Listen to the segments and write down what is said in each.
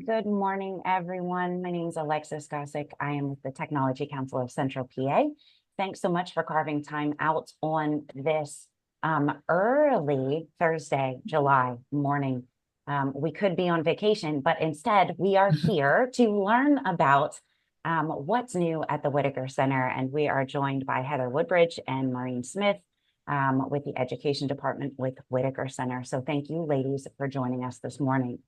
Good morning, everyone. My name is Alexis Gossick. I am with the Technology Council of Central PA. Thanks so much for carving time out on this early Thursday, July morning. We could be on vacation, but instead we are here to learn about what's new at the Whitaker Center. And we are joined by Heather Woodbridge and Maureen Smith with the Education Department with Whitaker Center. So thank you, ladies, for joining us this morning.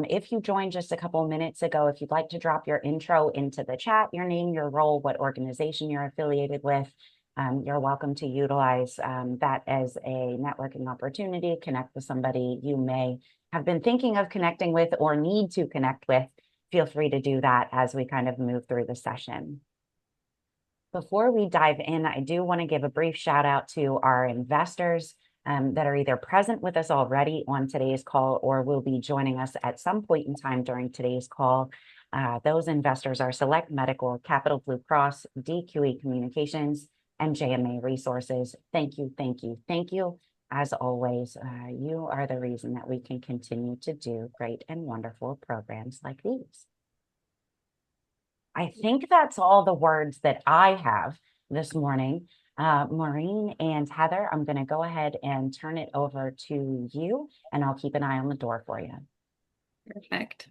If you joined just a couple of minutes ago, if you'd like to drop your intro into the chat, your name, your role, what organization you're affiliated with, you're welcome to utilize that as a networking opportunity, connect with somebody you may have been thinking of connecting with or need to connect with. Feel free to do that as we kind of move through the session. Before we dive in, I do want to give a brief shout out to our investors that are either present with us already on today's call or will be joining us at some point in time during today's call. Those investors are Select Medical, Capital Blue Cross, DQE Communications, and JMA Resources. Thank you, thank you, thank you. As always, you are the reason that we can continue to do great and wonderful programs like these. I think that's all the words that I have this morning. Maureen and Heather, I'm going to go ahead and turn it over to you, and I'll keep an eye on the door for you. Perfect.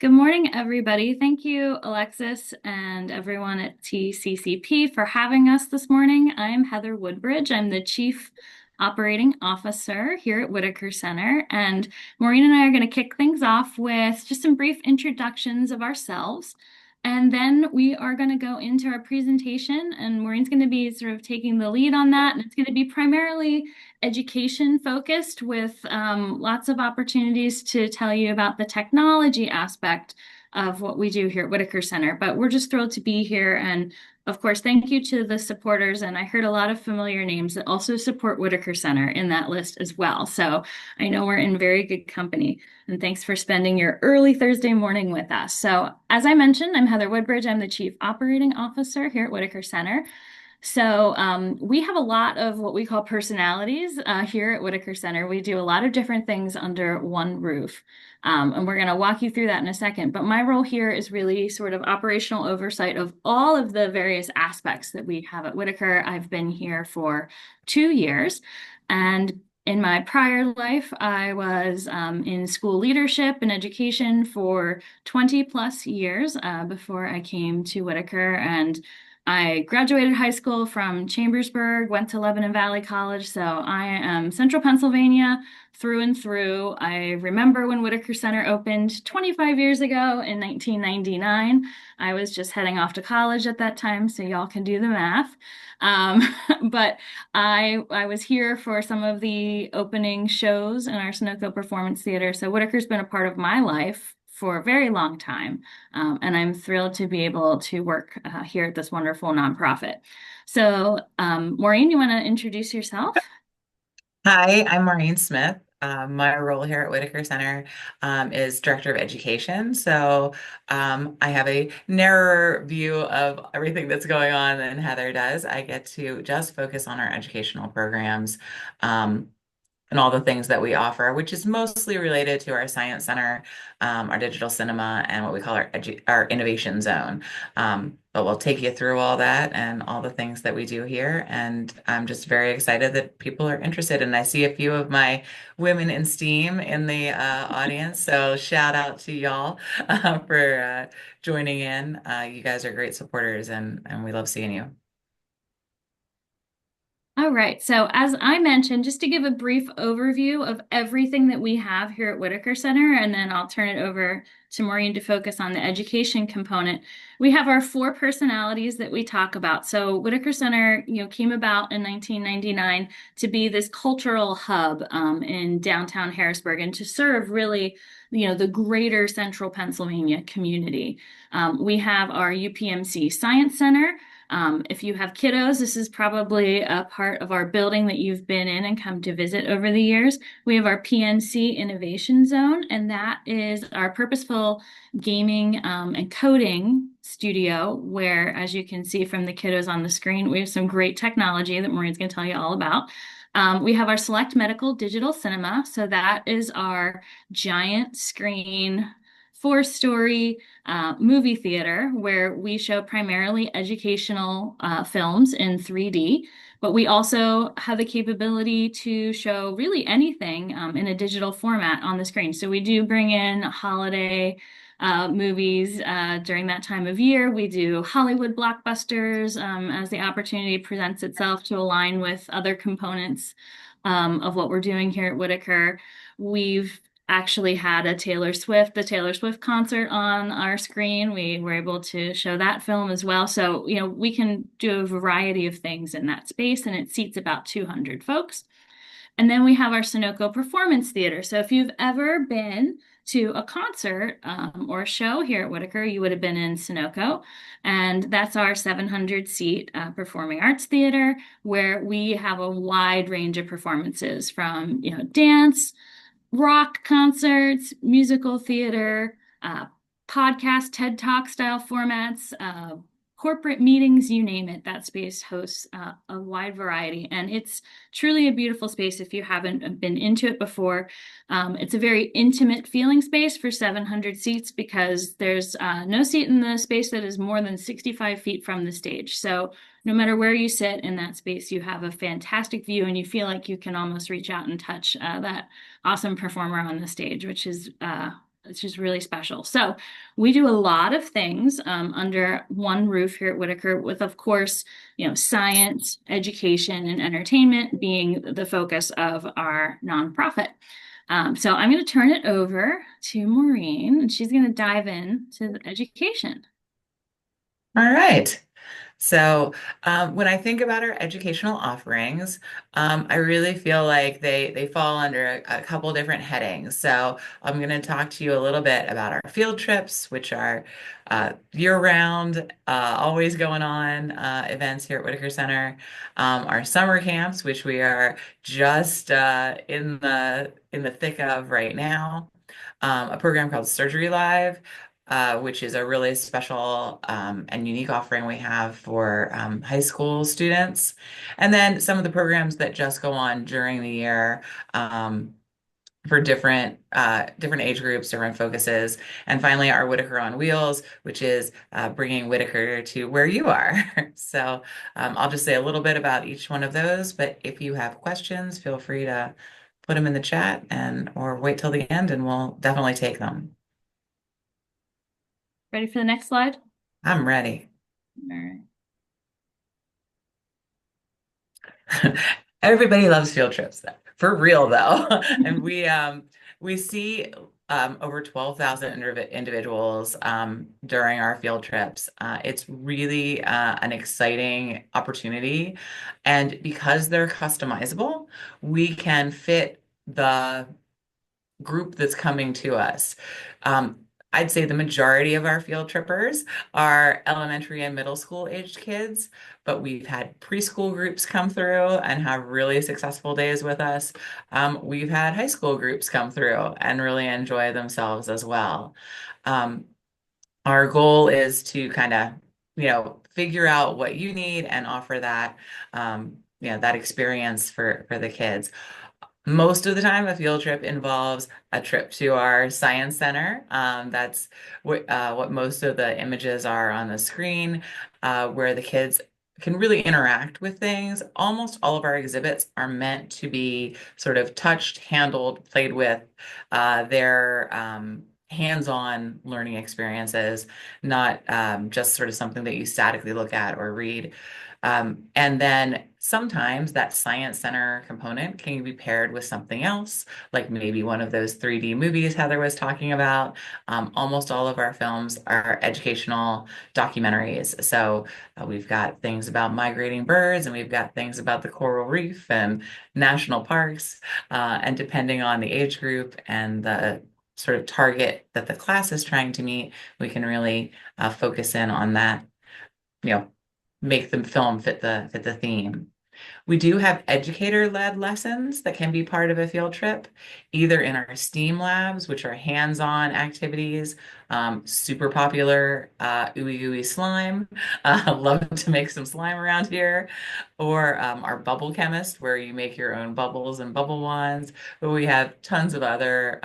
Good morning, everybody. Thank you, Alexis, and everyone at TCCP for having us this morning. I'm Heather Woodbridge. I'm the Chief Operating Officer here at Whitaker Center, and Maureen and I are going to kick things off with just some brief introductions of ourselves. And then we are going to go into our presentation, and Maureen's going to be sort of taking the lead on that. And it's going to be primarily education focused with lots of opportunities to tell you about the technology aspect of what we do here at Whitaker Center. But we're just thrilled to be here. And of course, thank you to the supporters. And I heard a lot of familiar names that also support Whitaker Center in that list as well. So I know we're in very good company. And thanks for spending your early Thursday morning with us. So as I mentioned, I'm Heather Woodbridge. I'm the Chief Operating Officer here at Whitaker Center. So we have a lot of what we call personalities here at Whitaker Center. We do a lot of different things under one roof. And we're going to walk you through that in a second. But my role here is really sort of operational oversight of all of the various aspects that we have at Whitaker. I've been here for 2 years. And in my prior life, I was in school leadership and education for 20 plus years before I came to Whitaker. And I graduated high school from Chambersburg, went to Lebanon Valley College, so I am Central Pennsylvania through and through. I remember when Whitaker Center opened 25 years ago in 1999. I was just heading off to college at that time, so y'all can do the math. But I was here for some of the opening shows in our Sunoco Performance Theater, so Whitaker's been a part of my life for a very long time. And I'm thrilled to be able to work here at this wonderful nonprofit. So, Maureen, you want to introduce yourself? Hi, I'm Maureen Smith. My role here at Whitaker Center is Director of Education. I have a narrower view of everything that's going on than Heather does. I get to just focus on our educational programs. And all the things that we offer, which is mostly related to our science center, our digital cinema, and what we call our innovation zone. But we'll take you through all that and all the things that we do here. And I'm just very excited that people are interested. And I see a few of my women in STEAM in the audience. So shout out to y'all for joining in. You guys are great supporters and we love seeing you. All right. So as I mentioned, just to give a brief overview of everything that we have here at Whitaker Center, and then I'll turn it over to Maureen to focus on the education component. We have our four personalities that we talk about. So Whitaker Center, came about in 1999 to be this cultural hub in downtown Harrisburg and to serve really, the greater central Pennsylvania community. We have our UPMC Science Center. If you have kiddos, this is probably a part of our building that you've been in and come to visit over the years. We have our PNC Innovation Zone, and that is our purposeful gaming and coding studio, where, as you can see from the kiddos on the screen, we have some great technology that Maureen's going to tell you all about. We have our Select Medical Digital Cinema, so that is our giant screen four-story movie theater where we show primarily educational films in 3D, but we also have the capability to show really anything in a digital format on the screen. So we do bring in holiday movies during that time of year. We do Hollywood blockbusters as the opportunity presents itself to align with other components of what we're doing here at Whitaker. We've actually had the Taylor Swift concert on our screen. We were able to show that film as well. So, you know, we can do a variety of things in that space, and it seats about 200 folks. And then we have our Sunoco Performance Theater. So if you've ever been to a concert or a show here at Whitaker, you would have been in Sunoco. And that's our 700-seat performing arts theater, where we have a wide range of performances from, you know, dance, rock concerts, musical theater, podcast, TED Talk style formats, corporate meetings, you name it. That space hosts a wide variety, and it's truly a beautiful space if you haven't been into it before. It's a very intimate feeling space for 700 seats because there's no seat in the space that is more than 65 feet from the stage. So no matter where you sit in that space, you have a fantastic view, and you feel like you can almost reach out and touch that awesome performer on the stage, which is it's just really special. So we do a lot of things under one roof here at Whitaker, with, of course, you know, science, education, and entertainment being the focus of our nonprofit. So I'm going to turn it over to Maureen, and she's going to dive into the education. All right. So when I think about our educational offerings, I really feel like they fall under a couple different headings. So I'm going to talk to you a little bit about our field trips, which are year-round, always going on events here at Whitaker Center. Our summer camps, which we are just in the thick of right now. A program called Surgery Live, which is a really special and unique offering we have for high school students. And then some of the programs that just go on during the year for different age groups, different focuses. And finally, our Whitaker on Wheels, which is bringing Whitaker to where you are. So I'll just say a little bit about each one of those, but if you have questions, feel free to put them in the chat or wait till the end, and we'll definitely take them. Ready for the next slide? I'm ready. All right. Everybody loves field trips, for real though. And we see over 12,000 individuals during our field trips. It's really an exciting opportunity, and because they're customizable, we can fit the group that's coming to us. I'd say the majority of our field trippers are elementary and middle school aged kids, but we've had preschool groups come through and have really successful days with us. We've had high school groups come through and really enjoy themselves as well. Our goal is to kind of, figure out what you need and offer that, that experience for the kids. Most of the time, a field trip involves a trip to our science center. That's what most of the images are on the screen, where the kids can really interact with things. Almost all of our exhibits are meant to be sort of touched, handled, played with. They're hands-on learning experiences, not just sort of something that you statically look at or read. And then sometimes that science center component can be paired with something else, like maybe one of those 3D movies Heather was talking about. Almost all of our films are educational documentaries. So we've got things about migrating birds, and we've got things about the coral reef and national parks. And depending on the age group and the sort of target that the class is trying to meet, we can really focus in on that, make the film fit the theme. We do have educator-led lessons that can be part of a field trip, either in our STEAM labs, which are hands-on activities, super popular, ooey gooey slime. Love to make some slime around here, or our bubble chemist, where you make your own bubbles and bubble wands. But we have tons of other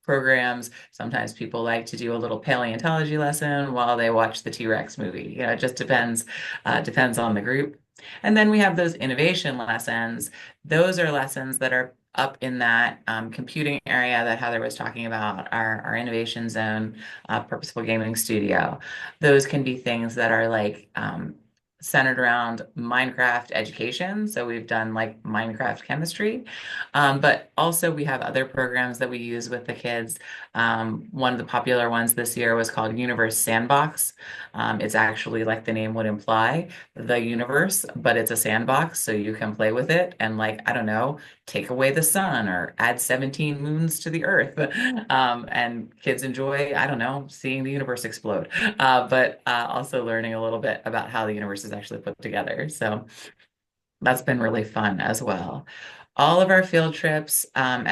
programs. Sometimes people like to do a little paleontology lesson while they watch the T-Rex movie. It just depends on the group. And then we have those innovation lessons. Those are lessons that are up in that computing area that Heather was talking about, our innovation zone, purposeful gaming studio. Those can be things that are like centered around Minecraft education. So we've done like Minecraft chemistry, but also we have other programs that we use with the kids. One of the popular ones this year was called Universe Sandbox. It's actually, like the name would imply, the universe, but it's a sandbox, so you can play with it and, like, I don't know, take away the sun or add 17 moons to the earth. And kids enjoy, I don't know, seeing the universe explode, but also learning a little bit about how the universe is actually put together. So that's been really fun as well. All of our field trips and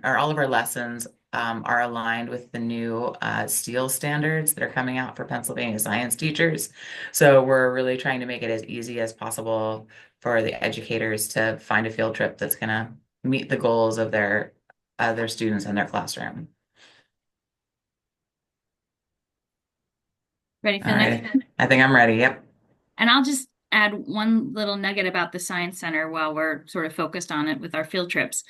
all of our lessons are aligned with the new STEEL standards that are coming out for Pennsylvania science teachers. So we're really trying to make it as easy as possible for the educators to find a field trip that's going to meet the goals of their students in their classroom. Ready for All the right, next? I think I'm ready. Yep. And I'll just add one little nugget about the Science Center while we're sort of focused on it with our field trips.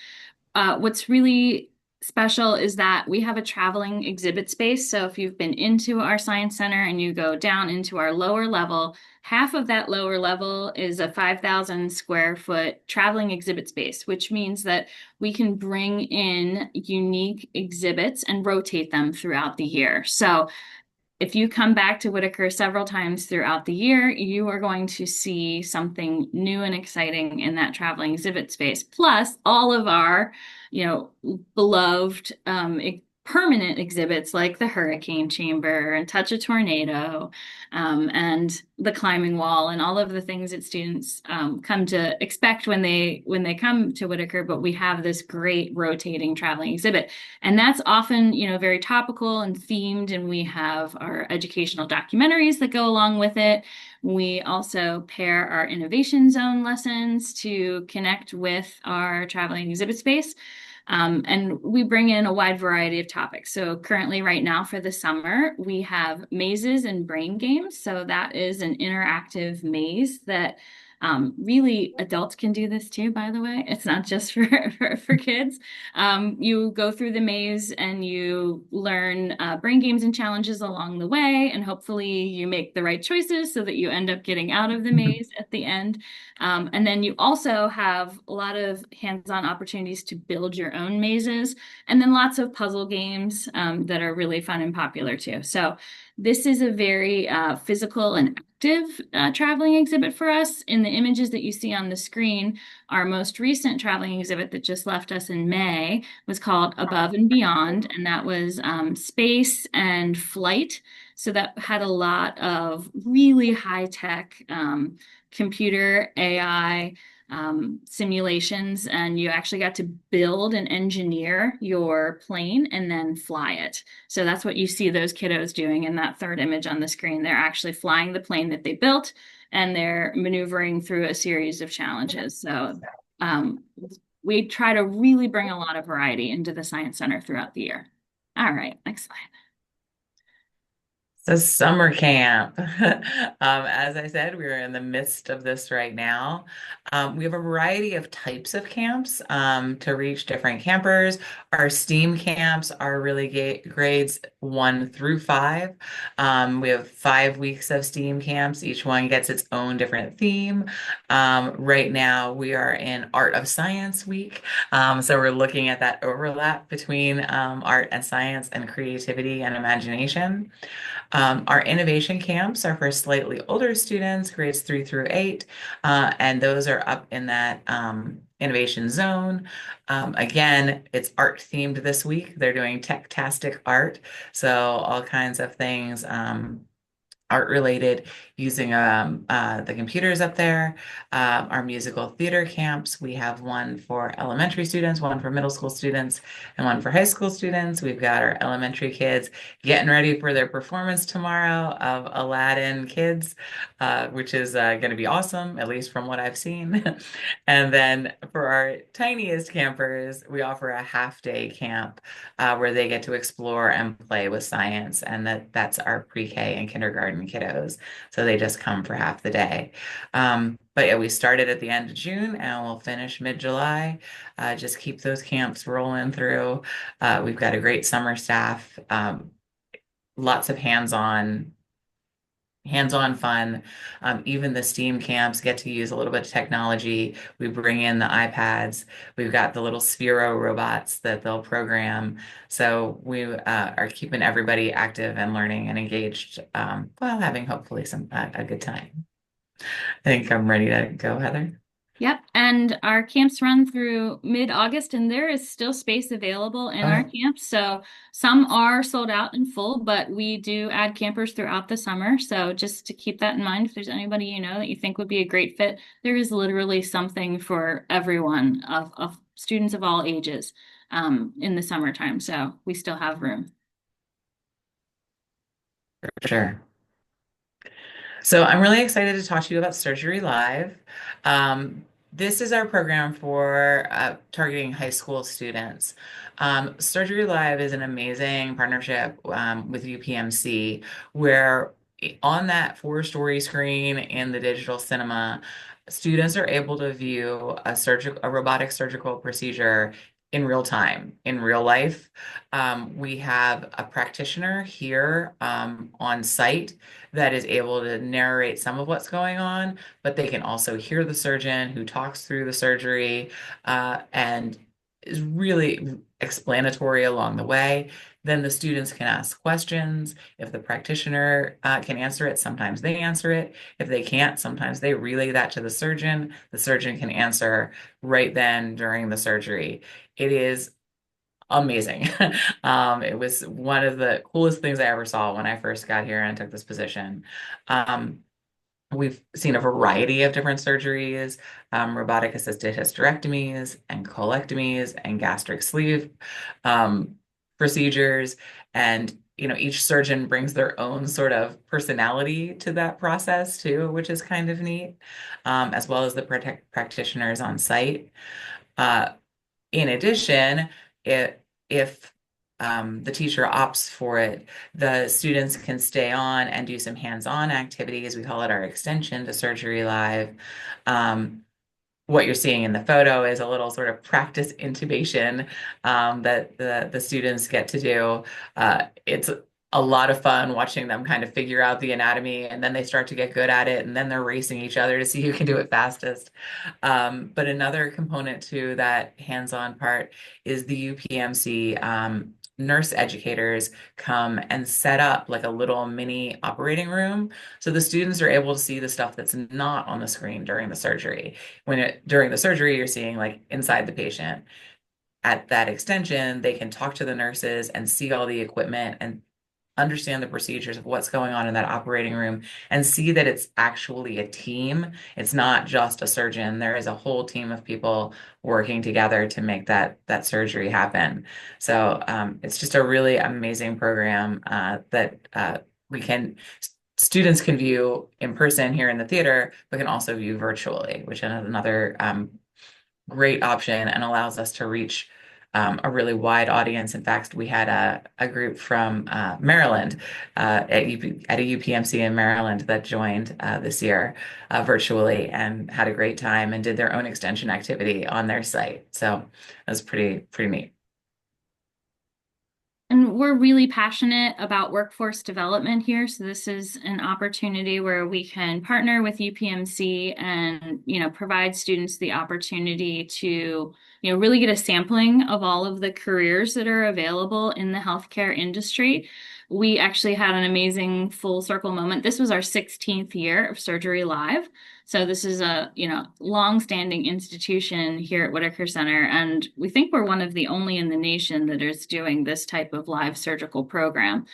What's really special is that we have a traveling exhibit space. So if you've been into our Science Center and you go down into our lower level, half of that lower level is a 5,000 square foot traveling exhibit space, which means that we can bring in unique exhibits and rotate them throughout the year. So if you come back to Whitaker several times throughout the year, you are going to see something new and exciting in that traveling exhibit space. Plus, all of our, beloved permanent exhibits like the Hurricane Chamber and Touch a Tornado, and the climbing wall, and all of the things that students come to expect when they come to Whitaker. But we have this great rotating traveling exhibit. And that's often, very topical and themed, and we have our educational documentaries that go along with it. We also pair our Innovation Zone lessons to connect with our traveling exhibit space. And we bring in a wide variety of topics. So currently, right now for the summer, we have mazes and brain games. So that is an interactive maze that really, adults can do this too, by the way. It's not just for kids. You go through the maze and you learn brain games and challenges along the way, and hopefully you make the right choices so that you end up getting out of the maze at the end. And then you also have a lot of hands-on opportunities to build your own mazes, and then lots of puzzle games that are really fun and popular too. So this is a very physical and active traveling exhibit for us. In the images that you see on the screen, our most recent traveling exhibit that just left us in May was called Above and Beyond, and that was space and flight. So that had a lot of really high-tech computer AI simulations, and you actually got to build and engineer your plane and then fly it. So that's what you see those kiddos doing in that third image on the screen. They're actually flying the plane that they built, and they're maneuvering through a series of challenges. So we try to really bring a lot of variety into the Science Center throughout the year. All right, next slide. So summer camp. As I said, we're in the midst of this right now. We have a variety of types of camps to reach different campers. Our STEAM camps are really grades 1 through 5. We have 5 weeks of STEAM camps. Each one gets its own different theme. Right now, we are in Art of Science week. So we're looking at that overlap between art and science and creativity and imagination. Our innovation camps are for slightly older students, grades 3 through 8, and those are up in that innovation zone. Again, it's art themed this week. They're doing tech-tastic art, so all kinds of things art related using the computers up there. Our musical theater camps, we have one for elementary students, one for middle school students, and one for high school students. We've got our elementary kids getting ready for their performance tomorrow of Aladdin Kids, which is going to be awesome, at least from what I've seen. And then for our tiniest campers, we offer a half-day camp where they get to explore and play with science, and that's our pre-K and kindergarten kiddos. So they just come for half the day. But yeah, we started at the end of June and we'll finish mid-July. Just keep those camps rolling through. We've got a great summer staff, lots of hands-on fun. Even the STEAM camps get to use a little bit of technology. We bring in the iPads. We've got the little Sphero robots that they'll program. So we are keeping everybody active and learning and engaged while having hopefully a good time. I think I'm ready to go, Heather. Yep, and our camps run through mid-August, and there is still space available in our Okay. camps. So some are sold out in full, but we do add campers throughout the summer. So just to keep that in mind, if there's anybody you know that you think would be a great fit, there is literally something for everyone of students of all ages in the summertime. So we still have room. For sure. So I'm really excited to talk to you about Surgery Live. This is our program for targeting high school students. Surgery Live is an amazing partnership with UPMC, where on that four-story screen in the digital cinema, students are able to view a robotic surgical procedure in real time, in real life. We have a practitioner here on site that is able to narrate some of what's going on, but they can also hear the surgeon who talks through the surgery and is really explanatory along the way. Then the students can ask questions. If the practitioner can answer it, sometimes they answer it. If they can't, sometimes they relay that to the surgeon. The surgeon can answer right then during the surgery. It is amazing. It was one of the coolest things I ever saw when I first got here and took this position. We've seen a variety of different surgeries, robotic assisted hysterectomies and colectomies and gastric sleeve procedures. And, each surgeon brings their own sort of personality to that process too, which is kind of neat, as well as the practitioners on site. In addition, if the teacher opts for it, the students can stay on and do some hands-on activities. We call it our extension to Surgery Live. What you're seeing in the photo is a little sort of practice intubation that the students get to do. It's a lot of fun watching them kind of figure out the anatomy, and then they start to get good at it, and then they're racing each other to see who can do it fastest. But another component to that hands-on part is the UPMC nurse educators come and set up like a little mini operating room. So the students are able to see the stuff that's not on the screen during the surgery. During the surgery, you're seeing like inside the patient. At that extension, they can talk to the nurses and see all the equipment and understand the procedures of what's going on in that operating room and see that it's actually a team. It's not just a surgeon. There is a whole team of people working together to make that surgery happen. So it's just a really amazing program that students can view in person here in the theater, but can also view virtually, which is another great option and allows us to reach a really wide audience. In fact, we had a group from Maryland at a UPMC in Maryland that joined this year virtually and had a great time and did their own extension activity on their site. So it was pretty neat. And we're really passionate about workforce development here. So this is an opportunity where we can partner with UPMC and, provide students the opportunity to, really get a sampling of all of the careers that are available in the healthcare industry. We actually had an amazing full circle moment. This was our 16th year of Surgery Live. So this is a, long-standing institution here at Whitaker Center, and we think we're one of the only in the nation that is doing this type of live surgical program.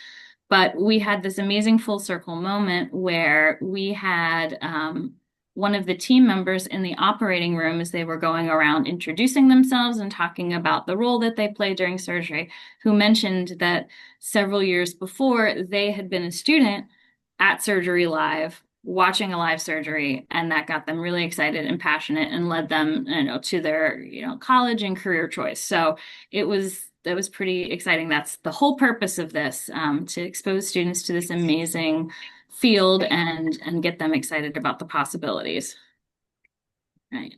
But we had this amazing full circle moment where we had one of the team members in the operating room as they were going around introducing themselves and talking about the role that they play during surgery, who mentioned that several years before they had been a student at Surgery Live, watching a live surgery, and that got them really excited and passionate and led them, to their, college and career choice. So that was pretty exciting. That's the whole purpose of this, to expose students to this amazing field and get them excited about the possibilities. Right.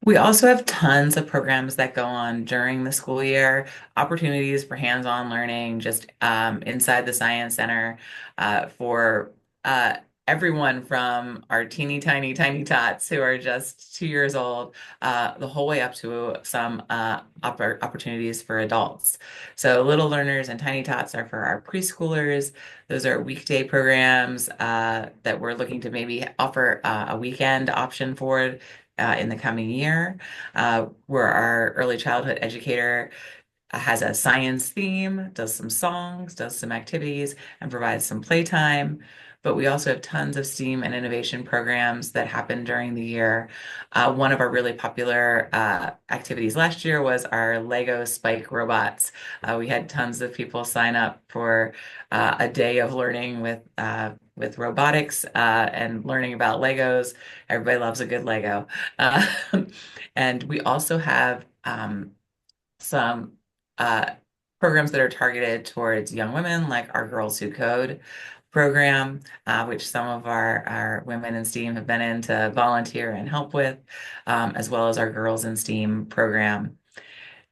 We also have tons of programs that go on during the school year, opportunities for hands-on learning just inside the Science Center for everyone from our teeny tiny tots who are just 2 years old, the whole way up to some opportunities for adults. So Little Learners and Tiny Tots are for our preschoolers. Those are weekday programs that we're looking to maybe offer a weekend option for in the coming year, where our early childhood educator has a science theme, does some songs, does some activities, and provides some playtime. But we also have tons of STEAM and innovation programs that happen during the year. One of our really popular activities last year was our Lego Spike robots. We had tons of people sign up for a day of learning with robotics and learning about Legos. Everybody loves a good Lego. Uh, and we also have some uh, programs that are targeted towards young women, like our Girls Who Code program, which some of our women in STEAM have been in to volunteer and help with, as well as our Girls in STEAM program.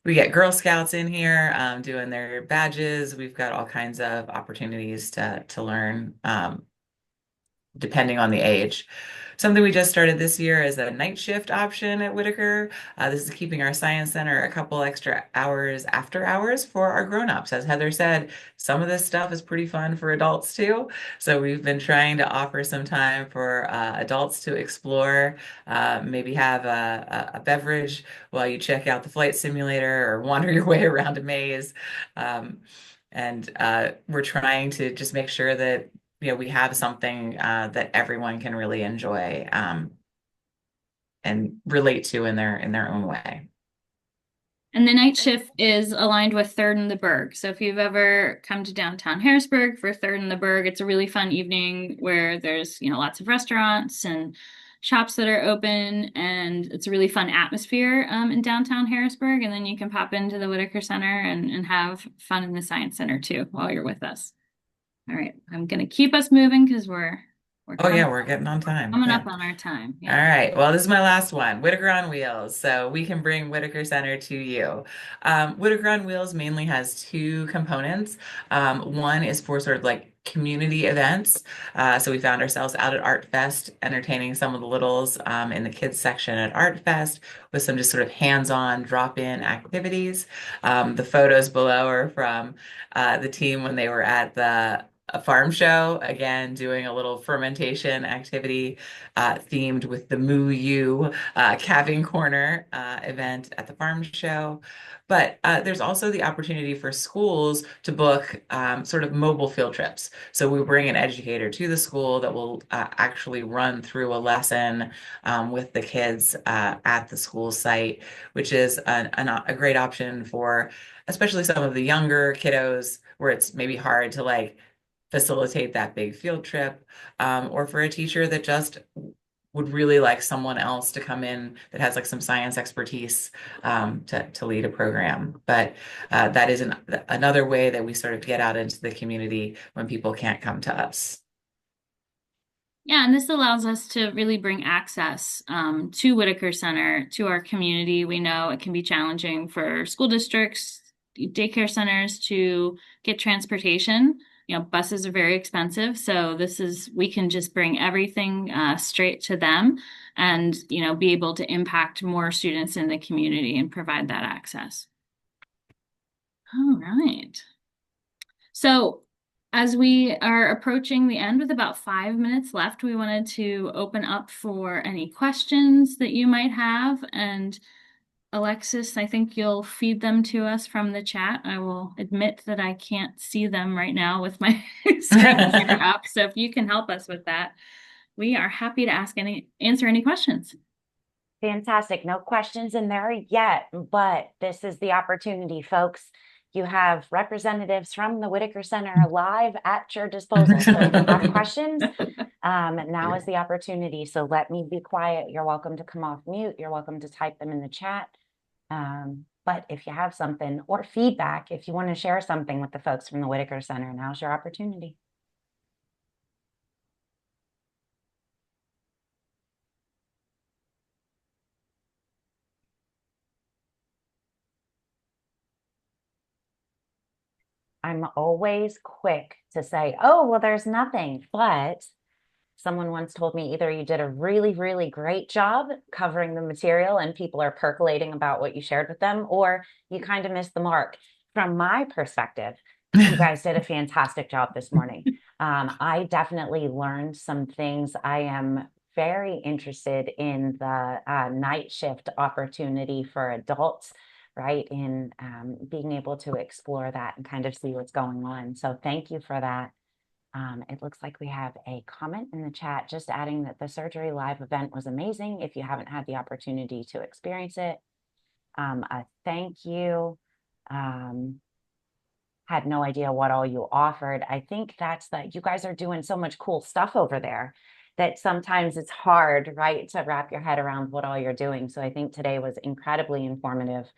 We get Girl Scouts in here doing their badges. We've got all kinds of opportunities to learn depending on the age. Something we just started this year is a night shift option at Whitaker. This is keeping our science center a couple extra hours after hours for our grown-ups. As Heather said, some of this stuff is pretty fun for adults too. So we've been trying to offer some time for adults to explore, maybe have a beverage while you check out the flight simulator or wander your way around a maze. And we're trying to just make sure that we have something that everyone can really enjoy and relate to in their own way. And the night shift is aligned with Third and the Berg. So if you've ever come to downtown Harrisburg for Third and the Berg, it's a really fun evening where there's, lots of restaurants and shops that are open, and it's a really fun atmosphere in downtown Harrisburg. And then you can pop into the Whitaker Center and have fun in the Science Center too while you're with us. All right, I'm going to keep us moving because we're Oh yeah, we're getting on time. coming Yeah. up on our time. All right. Well, this is my last one, Whitaker on Wheels. So we can bring Whitaker Center to you. Whitaker on Wheels mainly has two components. One is for sort of like community events. So we found ourselves out at Art Fest, entertaining some of the littles in the kids section at Art Fest with some just sort of hands-on drop-in activities. The photos below are from the team when they were at a farm show, again, doing a little fermentation activity themed with the Moo You Calving Corner event at the farm show. But there's also the opportunity for schools to book sort of mobile field trips. So we bring an educator to the school that will actually run through a lesson with the kids at the school site, which is a great option for especially some of the younger kiddos where it's maybe hard to like facilitate that big field trip, or for a teacher that just would really like someone else to come in that has like some science expertise to lead a program. But that is another way that we sort of get out into the community when people can't come to us. Yeah, and this allows us to really bring access to Whitaker Center, to our community. We know it can be challenging for school districts, daycare centers to get transportation. Buses are very expensive, so we can just bring everything straight to them and, be able to impact more students in the community and provide that access. All right. So as we are approaching the end with about 5 minutes left, we wanted to open up for any questions that you might have. And Alexis, I think you'll feed them to us from the chat. I will admit that I can't see them right now with my screen share up. So if you can help us with that, we are happy to answer any questions. Fantastic. No questions in there yet, but this is the opportunity, folks. You have representatives from the Whitaker Center live at your disposal. So if you have questions, now is the opportunity. So let me be quiet. You're welcome to come off mute. You're welcome to type them in the chat. But if you have something or feedback, if you want to share something with the folks from the Whitaker Center, now's your opportunity. I'm always quick to say, oh, well, there's nothing. But someone once told me either you did a really, really great job covering the material and people are percolating about what you shared with them, or you kind of missed the mark. From my perspective, you guys did a fantastic job this morning. I definitely learned some things. I am very interested in the night shift opportunity for adults, right? In being able to explore that and kind of see what's going on. So thank you for that. It looks like we have a comment in the chat just adding that the Surgery Live event was amazing. If you haven't had the opportunity to experience it, a thank you. Had no idea what all you offered. I think that's that you guys are doing so much cool stuff over there that sometimes it's hard, right, to wrap your head around what all you're doing. So I think today was incredibly informative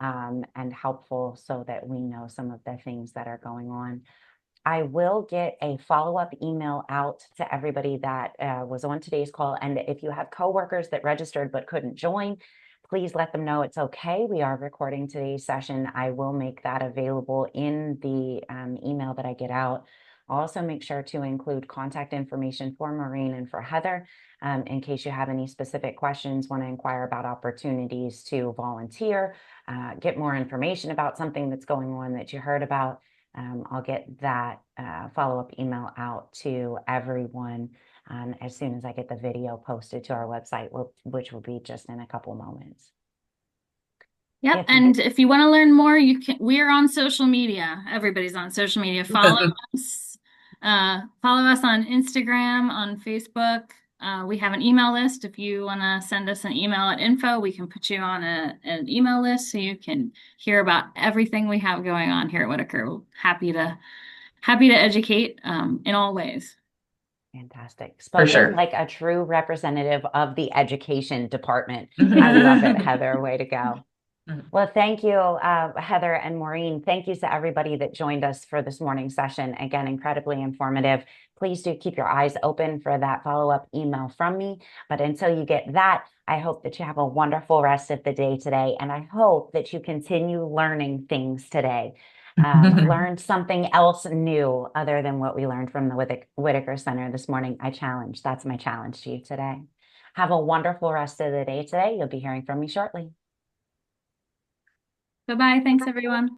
and helpful so that we know some of the things that are going on. I will get a follow-up email out to everybody that was on today's call. And if you have coworkers that registered but couldn't join, please let them know it's okay. We are recording today's session. I will make that available in the email that I get out. I'll also make sure to include contact information for Maureen and for Heather in case you have any specific questions, want to inquire about opportunities to volunteer, get more information about something that's going on that you heard about. I'll get that follow-up email out to everyone as soon as I get the video posted to our website, which will be just in a couple moments. Yep. And if you want to learn more, we are on social media. Everybody's on social media. Follow us. Follow us on Instagram, on Facebook. We have an email list. If you want to send us an email at info, we can put you on an email list so you can hear about everything we have going on here at Whitaker. We're happy to educate in all ways. Fantastic. Spoken like a true representative of the education department. I love it, Heather. Way to go. Well, thank you, Heather and Maureen. Thank you to everybody that joined us for this morning's session. Again, incredibly informative. Please do keep your eyes open for that follow-up email from me. But until you get that, I hope that you have a wonderful rest of the day today. And I hope that you continue learning things today. Learn something else new other than what we learned from the Whitaker Center this morning. That's my challenge to you today. Have a wonderful rest of the day today. You'll be hearing from me shortly. Bye-bye. Thanks, everyone.